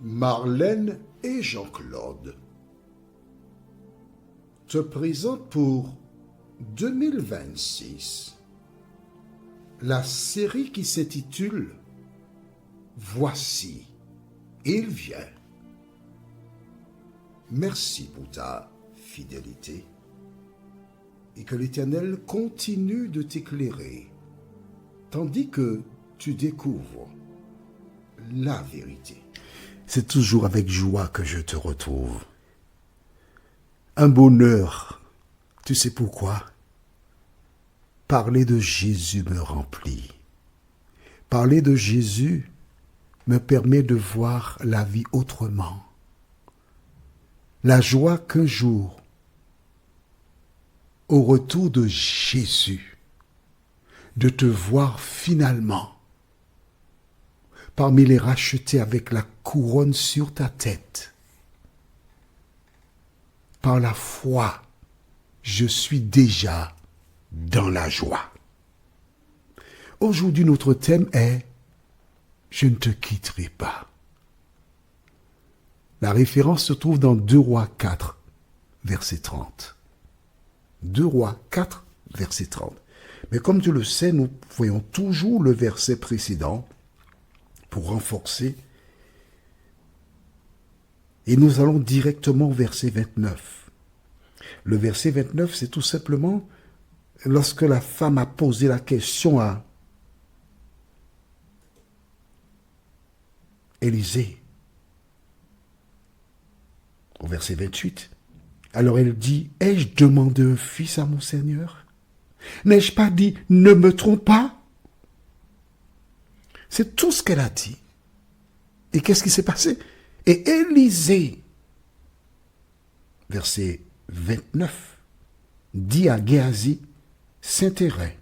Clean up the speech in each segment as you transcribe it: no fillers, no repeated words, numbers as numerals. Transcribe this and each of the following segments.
Marlène et Jean-Claude te présentent pour 2026 la série qui s'intitule « Voici, il vient ». Merci pour ta fidélité et que l'Éternel continue de t'éclairer tandis que tu découvres la vérité. C'est toujours avec joie que je te retrouve. Un bonheur, tu sais pourquoi? Parler de Jésus me remplit. Parler de Jésus me permet de voir la vie autrement. La joie qu'un jour, au retour de Jésus, de te voir finalement parmi les rachetés avec la couronne sur ta tête. Par la foi, je suis déjà dans la joie. Aujourd'hui, notre thème est « Je ne te quitterai pas ». La référence se trouve dans 2 Rois 4, verset 30. 2 Rois 4, verset 30. Mais comme tu le sais, nous voyons toujours le verset précédent pour renforcer. Et nous allons directement au verset 29. Le verset 29, c'est tout simplement lorsque la femme a posé la question à Élisée. Au verset 28. Alors elle dit, « Ai-je demandé un fils à mon Seigneur? N'ai-je pas dit, ne me trompe pas ?» C'est tout ce qu'elle a dit. Et qu'est-ce qui s'est passé? Et Élisée, verset 29, dit à Géasi, « S'intéresse,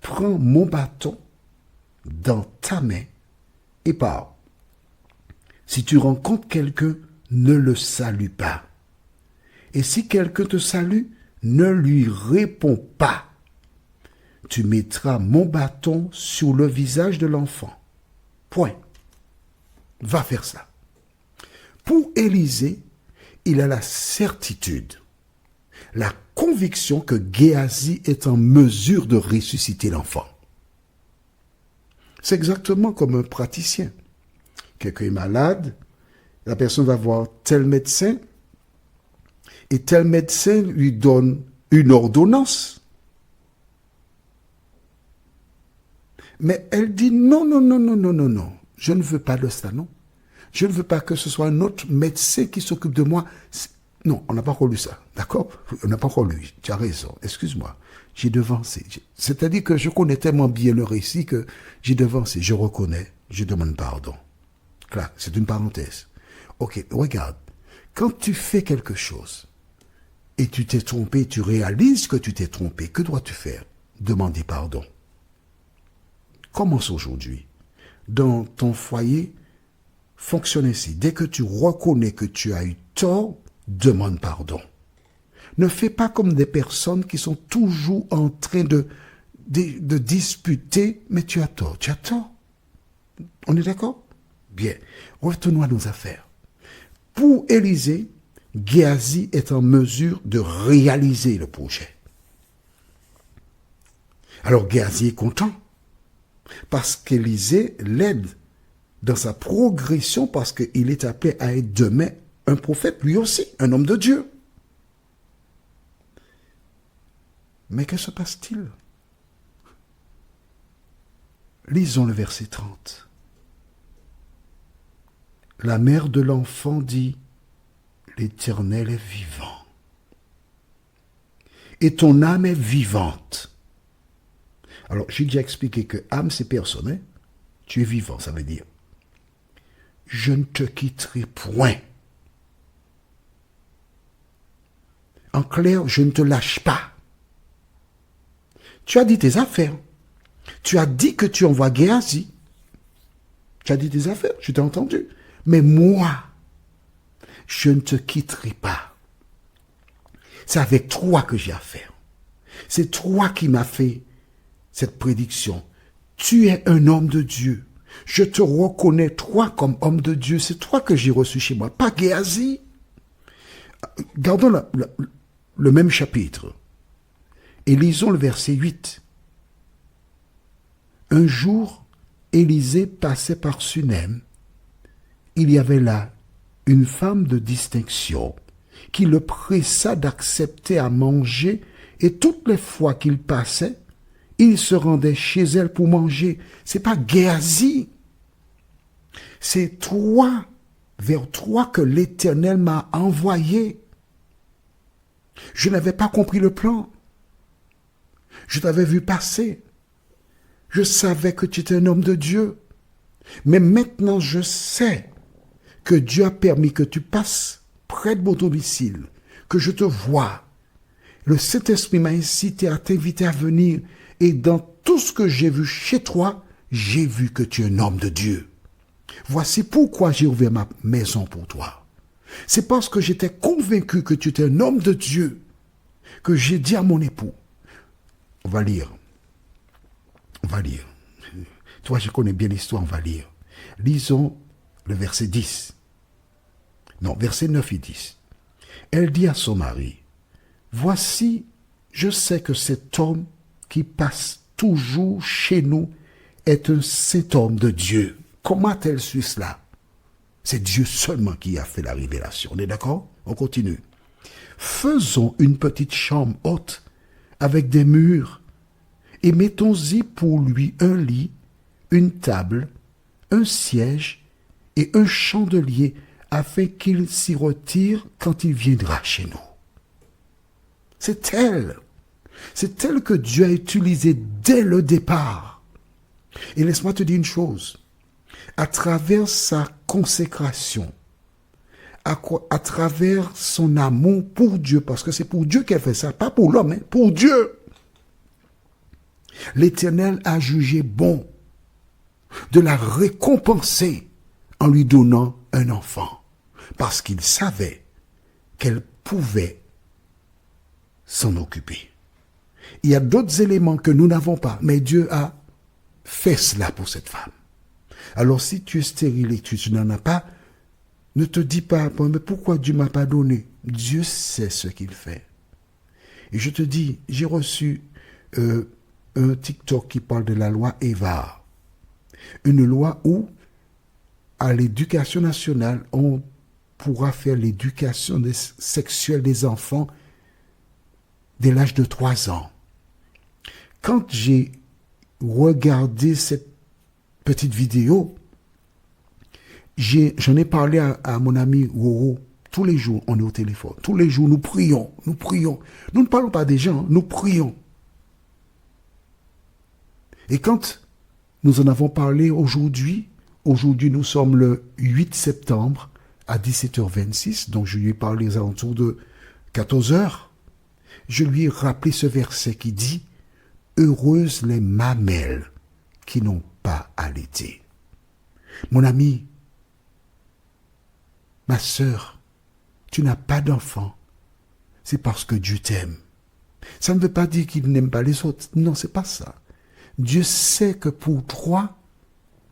prends mon bâton dans ta main et pars. Si tu rencontres quelqu'un, ne le salue pas. Et si quelqu'un te salue, ne lui réponds pas. Tu mettras mon bâton sur le visage de l'enfant. Point. Va faire ça. » Pour Élisée, il a la certitude, la conviction que Géasi est en mesure de ressusciter l'enfant. C'est exactement comme un praticien. Quelqu'un est malade, la personne va voir tel médecin, et tel médecin lui donne une ordonnance. Mais elle dit non, je ne veux pas de ça, non. Je ne veux pas que ce soit un autre médecin qui s'occupe de moi. Non, on n'a pas encore lu ça, d'accord? On n'a pas encore lu, tu as raison, excuse-moi. J'ai devancé. C'est-à-dire que je connais tellement bien le récit que j'ai devancé. Je reconnais, je demande pardon. Clac, c'est une parenthèse. Ok, regarde, quand tu fais quelque chose et tu t'es trompé, tu réalises que tu t'es trompé, que dois-tu faire? Demander pardon. Commence aujourd'hui. Dans ton foyer, fonctionne ainsi. Dès que tu reconnais que tu as eu tort, demande pardon. Ne fais pas comme des personnes qui sont toujours en train de disputer, mais tu as tort. Tu as tort. On est d'accord? Bien. Revenons à nos affaires. Pour Élisée, Géasi est en mesure de réaliser le projet. Alors Géasi est content. Parce qu'Élisée l'aide dans sa progression, parce qu'il est appelé à être demain un prophète, lui aussi, un homme de Dieu. Mais que se passe-t-il? Lisons le verset 30. La mère de l'enfant dit, « L'Éternel est vivant, et ton âme est vivante. » Alors, j'ai déjà expliqué que âme, c'est personne. Hein? Tu es vivant, ça veut dire. Je ne te quitterai point. En clair, je ne te lâche pas. Tu as dit tes affaires. Tu as dit que tu envoies Géasi. Tu as dit tes affaires, je t'ai entendu. Mais moi, je ne te quitterai pas. C'est avec toi que j'ai affaire. C'est toi qui m'as fait cette prédiction. Tu es un homme de Dieu. Je te reconnais, toi, comme homme de Dieu. C'est toi que j'ai reçu chez moi, pas Géasi. Gardons le même chapitre et lisons le verset 8. Un jour, Élisée passait par Sunem. Il y avait là une femme de distinction qui le pressa d'accepter à manger, et toutes les fois qu'il passait, il se rendait chez elle pour manger. C'est pas Géasi. C'est toi, vers toi que l'Éternel m'a envoyé. Je n'avais pas compris le plan. Je t'avais vu passer. Je savais que tu étais un homme de Dieu. Mais maintenant, je sais que Dieu a permis que tu passes près de mon domicile, que je te vois. Le Saint-Esprit m'a incité à t'inviter à venir. Et dans tout ce que j'ai vu chez toi, j'ai vu que tu es un homme de Dieu. Voici pourquoi j'ai ouvert ma maison pour toi. C'est parce que j'étais convaincu que tu étais un homme de Dieu que j'ai dit à mon époux, on va lire. Toi, je connais bien l'histoire, on va lire. Lisons le verset 10. Non, verset 9 et 10. Elle dit à son mari, voici, je sais que cet homme qui passe toujours chez nous est un saint homme de Dieu. Comment a-t-elle su cela? C'est Dieu seulement qui a fait la révélation. On est d'accord? On continue. Faisons une petite chambre haute avec des murs et mettons-y pour lui un lit, une table, un siège et un chandelier afin qu'il s'y retire quand il viendra chez nous. C'est elle que Dieu a utilisée dès le départ. Et laisse-moi te dire une chose. À travers sa consécration, à travers son amour pour Dieu, parce que c'est pour Dieu qu'elle fait ça, pas pour l'homme, pour Dieu. L'Éternel a jugé bon de la récompenser en lui donnant un enfant, parce qu'il savait qu'elle pouvait s'en occuper. Il y a d'autres éléments que nous n'avons pas, mais Dieu a fait cela pour cette femme. Alors si tu es stérile et tu n'en as pas, ne te dis pas, mais pourquoi Dieu ne m'a pas donné? Dieu sait ce qu'il fait. Et je te dis, j'ai reçu un TikTok qui parle de la loi Eva. Une loi où, à l'éducation nationale, on pourra faire l'éducation sexuelle des enfants dès l'âge de 3 ans. Quand j'ai regardé cette petite vidéo, j'en ai parlé à mon ami Roro. Tous les jours, on est au téléphone. Tous les jours, nous prions. Nous ne parlons pas des gens, nous prions. Et quand nous en avons parlé aujourd'hui nous sommes le 8 septembre à 17h26, donc je lui ai parlé aux alentours de 14h, je lui ai rappelé ce verset qui dit « Heureuses les mamelles qui n'ont pas allaité. » Mon ami, ma sœur, tu n'as pas d'enfant, c'est parce que Dieu t'aime. Ça ne veut pas dire qu'il n'aime pas les autres. Non, c'est pas ça. Dieu sait que pour toi,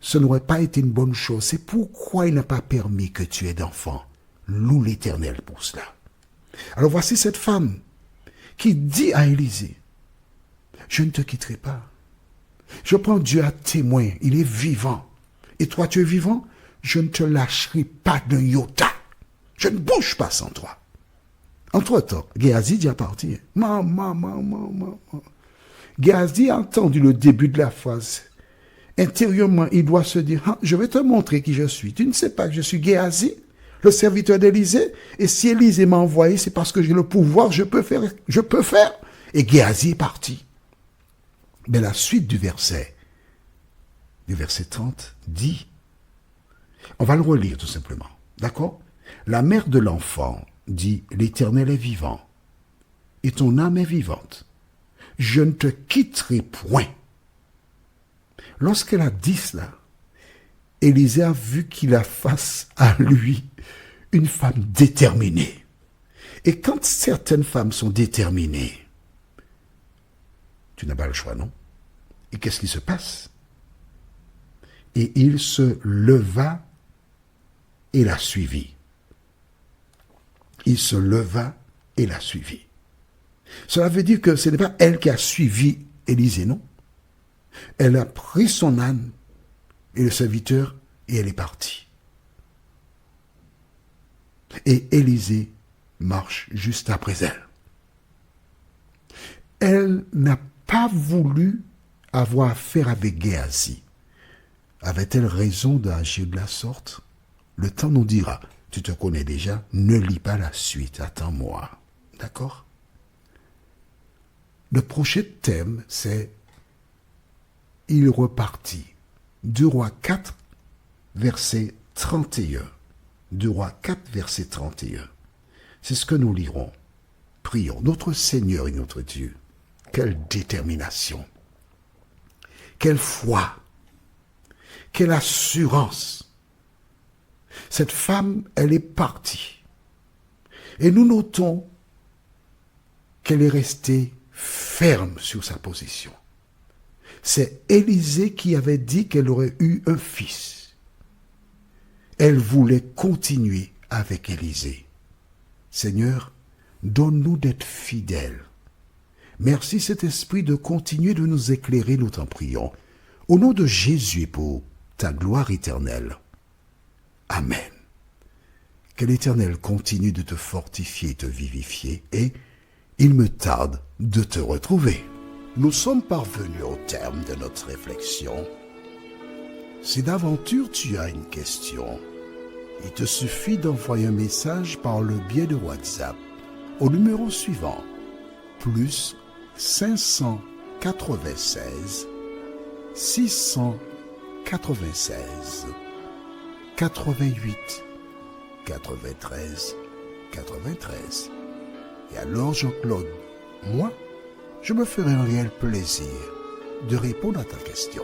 ce n'aurait pas été une bonne chose. C'est pourquoi il n'a pas permis que tu aies d'enfant. Loue l'Éternel pour cela. Alors voici cette femme qui dit à Élisée, je ne te quitterai pas. Je prends Dieu à témoin, il est vivant. Et toi, tu es vivant, je ne te lâcherai pas d'un iota. Je ne bouge pas sans toi. Entre-temps, Géasi dit à partir. Maman. Géasi a entendu le début de la phrase. Intérieurement, il doit se dire, ah, je vais te montrer qui je suis. Tu ne sais pas que je suis Géasi, le serviteur d'Élisée. Et si Élisée m'a envoyé, c'est parce que j'ai le pouvoir, je peux faire. Et Géasi est parti. Mais la suite du verset 30, dit, on va le relire tout simplement, d'accord? La mère de l'enfant dit, l'Éternel est vivant, et ton âme est vivante. Je ne te quitterai point. Lorsqu'elle a dit cela, Élisée a vu qu'il a face à lui une femme déterminée. Et quand certaines femmes sont déterminées, tu n'as pas le choix, non? Et qu'est-ce qui se passe? Et il se leva et la suivit. Il se leva et la suivit. Cela veut dire que ce n'est pas elle qui a suivi Élisée, non. Elle a pris son âne et le serviteur et elle est partie. Et Élisée marche juste après elle. Elle n'a pas voulu avoir affaire avec Géasi. Avait-elle raison d'agir de la sorte? Le temps nous dira. Tu te connais déjà, ne lis pas la suite, attends-moi. D'accord? Le prochain thème, c'est « Il repartit ». 2 Rois 4, verset 31. 2 Rois 4, verset 31. C'est ce que nous lirons. Prions. Notre Seigneur et notre Dieu, quelle détermination, quelle foi, quelle assurance. Cette femme, elle est partie. Et nous notons qu'elle est restée ferme sur sa position. C'est Élisée qui avait dit qu'elle aurait eu un fils. Elle voulait continuer avec Élisée. Seigneur, donne-nous d'être fidèles. Merci, Saint-Esprit, de continuer de nous éclairer, nous t'en prions. Au nom de Jésus, pour ta gloire éternelle. Amen. Que l'Éternel continue de te fortifier et te vivifier, et il me tarde de te retrouver. Nous sommes parvenus au terme de notre réflexion. Si d'aventure tu as une question, il te suffit d'envoyer un message par le biais de WhatsApp au numéro suivant, plus 596 696 88 93 93. Et alors Jean-Claude, moi, je me ferai un réel plaisir de répondre à ta question.